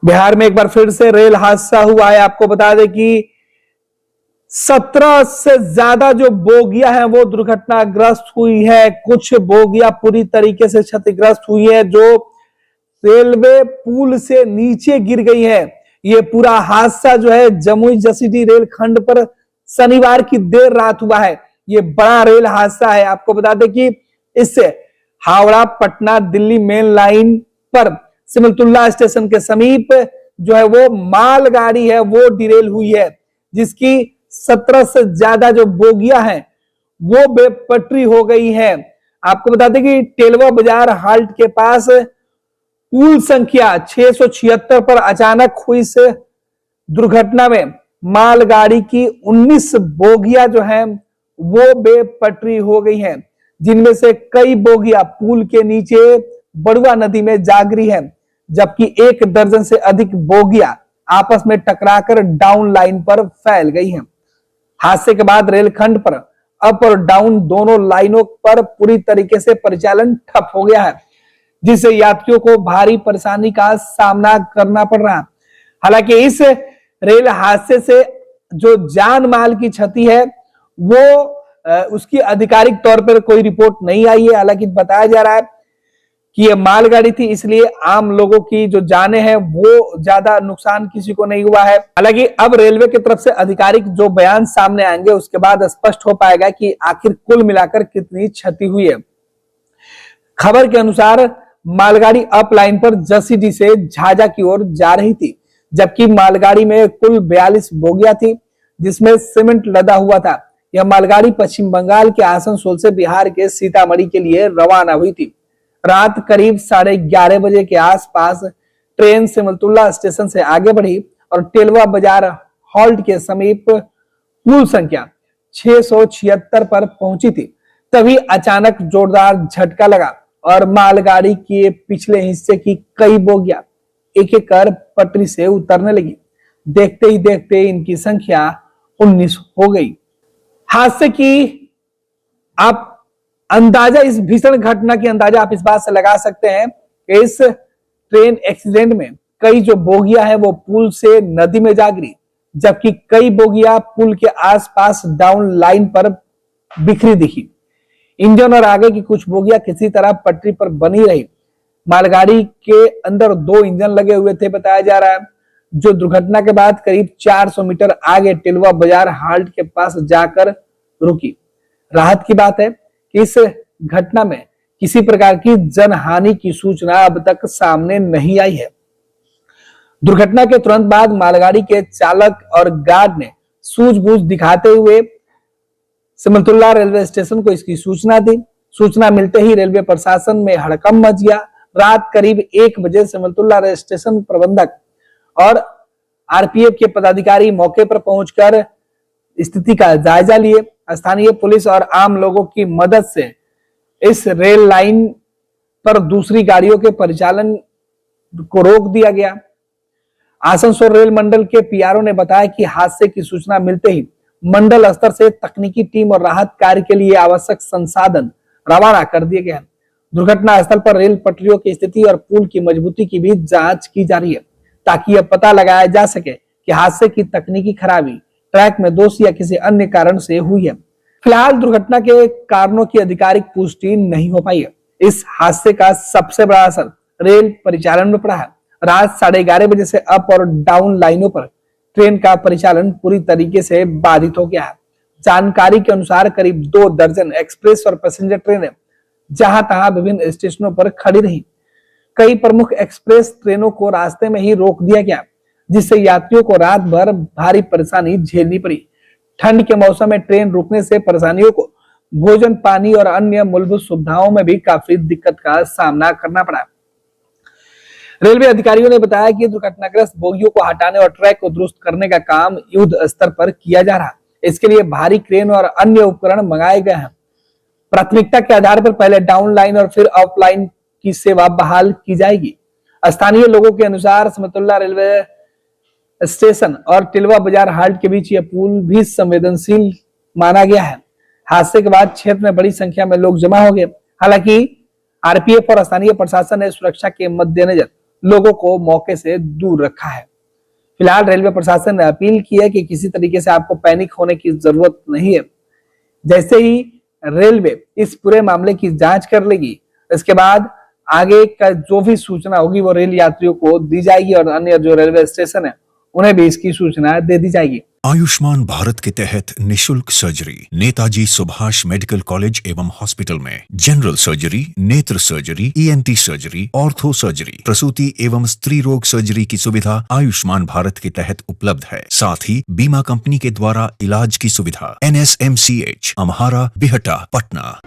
बिहार में एक बार फिर से रेल हादसा हुआ है। आपको बता दें कि 17 से ज्यादा जो बोगियां हैं वो दुर्घटनाग्रस्त हुई है। कुछ बोगियां पूरी तरीके से क्षतिग्रस्त हुई है जो रेलवे पुल से नीचे गिर गई है। ये पूरा हादसा जो है जमुई जसीडीह रेल खंड पर शनिवार की देर रात हुआ है। ये बड़ा रेल हादसा है। आपको बता दें कि इससे हावड़ा पटना दिल्ली मेन लाइन पर सिमलतुल्ला स्टेशन के समीप जो है वो मालगाड़ी है वो डिरेल हुई है, जिसकी 17 से ज्यादा जो बोगियां हैं वो बेपटरी हो गई है। आपको बता दें कि टेलवा बाजार हाल्ट के पास पुल संख्या 676 पर अचानक हुई इस दुर्घटना में मालगाड़ी की 19 बोगियां जो हैं वो बेपटरी हो गई हैं, जिनमें से कई बोगियां पुल के नीचे बड़ुआ नदी में जा गिरी है, जबकि 1 दर्जन से अधिक बोगियां आपस में टकराकर डाउन लाइन पर फैल गई हैं। हादसे के बाद रेलखंड पर अप और डाउन दोनों लाइनों पर पूरी तरीके से परिचालन ठप हो गया है, जिससे यात्रियों को भारी परेशानी का सामना करना पड़ रहा है। हालांकि इस रेल हादसे से जो जान माल की क्षति है वो उसकी आधिकारिक तौर पर कोई रिपोर्ट नहीं आई है। हालांकि बताया जा रहा है कि ये मालगाड़ी थी, इसलिए आम लोगों की जो जाने हैं वो ज्यादा नुकसान किसी को नहीं हुआ है। हालांकि अब रेलवे की तरफ से आधिकारिक जो बयान सामने आएंगे उसके बाद स्पष्ट हो पाएगा कि आखिर कुल मिलाकर कितनी क्षति हुई है। खबर के अनुसार मालगाड़ी अप लाइन पर जसीडीह से झाझा की ओर जा रही थी, जबकि मालगाड़ी में कुल 42 बोगियां थी जिसमें सीमेंट लदा हुआ था। यह मालगाड़ी पश्चिम बंगाल के आसनसोल से बिहार के सीतामढ़ी के लिए रवाना हुई थी। रात करीब 11:30 बजे के आसपास ट्रेन सिमलतुल्ला स्टेशन से आगे बढ़ी और टेलवा बाजार हॉल्ट के समीप पुल संख्या 676 पर पहुंची थी। तभी अचानक जोरदार झटका लगा और मालगाड़ी के पिछले हिस्से की कई बोगियां एक एक कर पटरी से उतरने लगी। देखते ही देखते इनकी संख्या 19 हो गई। हादसे की आप अंदाजा, इस भीषण घटना की अंदाजा आप इस बात से लगा सकते हैं कि इस ट्रेन एक्सीडेंट में कई जो बोगियां हैं वो पुल से नदी में जा गिरी, जबकि कई बोगियां पुल के आसपास डाउन लाइन पर बिखरी दिखी। इंजन और आगे की कुछ बोगियां किसी तरह पटरी पर बनी रही। मालगाड़ी के अंदर 2 इंजन लगे हुए थे, बताया जा रहा है, जो दुर्घटना के बाद करीब 400 मीटर आगे टेलवा बाजार हाल्ट के पास जाकर रुकी। राहत की बात है कि इस घटना में किसी प्रकार की जनहानि की सूचना अब तक सामने नहीं आई है। दुर्घटना के तुरंत बाद मालगाड़ी के चालक और गार्ड ने सूझबूझ दिखाते हुए सिमलतुल्ला रेलवे स्टेशन को इसकी सूचना दी। सूचना मिलते ही रेलवे प्रशासन में हड़कंप मच गया। रात करीब 1 बजे सिमलतुल्ला रेल स्टेशन प्रबंधक और आरपीएफ के पदाधिकारी मौके पर पहुंचकर स्थिति का जायजा लिए। स्थानीय पुलिस और आम लोगों की मदद से इस रेल लाइन पर दूसरी गाड़ियों के परिचालन को रोक दिया गया। आसनसोल रेल मंडल के पीआरओ ने बताया कि हादसे की सूचना मिलते ही मंडल स्तर से तकनीकी टीम और राहत कार्य के लिए आवश्यक संसाधन रवाना कर दिए गए हैं। दुर्घटना स्थल पर रेल पटरियों की स्थिति और पुल की मजबूती की भी जांच की जा रही है, ताकि यह पता लगाया जा सके कि हादसे की तकनीकी खराबी ट्रैक में दोष या किसी अन्य कारण से हुई है। फिलहाल दुर्घटना के कारणों की आधिकारिक पुष्टि नहीं हो पाई है। इस हादसे का सबसे बड़ा असर रेल परिचालन में पड़ा है। रात 11:30 बजे से अप और डाउन लाइनों पर ट्रेन का परिचालन पूरी तरीके से बाधित हो गया है। जानकारी के अनुसार करीब 2 दर्जन एक्सप्रेस और पैसेंजर ट्रेनें जहां तहां विभिन्न स्टेशनों पर खड़ी रही। कई प्रमुख एक्सप्रेस ट्रेनों को रास्ते में ही रोक दिया गया, जिससे यात्रियों को रात भर भारी परेशानी झेलनी पड़ी। ठंड के मौसम में ट्रेन रुकने से परेशानियों को भोजन, पानी और अन्य मूलभूत सुविधाओं में भी काफी दिक्कत का सामना करना पड़ा। रेलवे अधिकारियों ने बताया कि दुर्घटनाग्रस्त बोगियों को हटाने और ट्रैक को दुरुस्त करने का काम युद्ध स्तर पर किया जा रहा है। इसके लिए भारी क्रेन और अन्य उपकरण मंगाए गए हैं। प्राथमिकता के आधार पर पहले डाउन लाइन और फिर अप लाइन की सेवा बहाल की जाएगी। स्थानीय लोगों के अनुसार सिमलतुल्ला रेलवे स्टेशन और टेलवा बाजार हाल्ट के बीच यह पुल भी संवेदनशील माना गया है। हादसे के बाद क्षेत्र में बड़ी संख्या में लोग जमा हो गए। हालांकि आरपीएफ और स्थानीय प्रशासन ने सुरक्षा के मद्देनजर लोगों को मौके से दूर रखा है। फिलहाल रेलवे प्रशासन ने अपील की है कि किसी तरीके से आपको पैनिक होने की जरूरत नहीं है। जैसे ही रेलवे इस पूरे मामले की जांच कर लेगी, इसके बाद आगे का जो भी सूचना होगी वो रेल यात्रियों को दी जाएगी और अन्य जो रेलवे स्टेशन है उन्हें भी इसकी सूचना दे दी जाएगी। आयुष्मान भारत के तहत निशुल्क surgery Netaji Subhash medical college एवं हॉस्पिटल में जनरल सर्जरी, नेत्र surgery, ENT surgery, ortho surgery, प्रसूति एवं स्त्री रोग सर्जरी की सुविधा आयुष्मान भारत के तहत उपलब्ध है। साथ ही बीमा कंपनी के द्वारा इलाज की सुविधा। NSMCH, अम्हारा, बिहटा, पटना।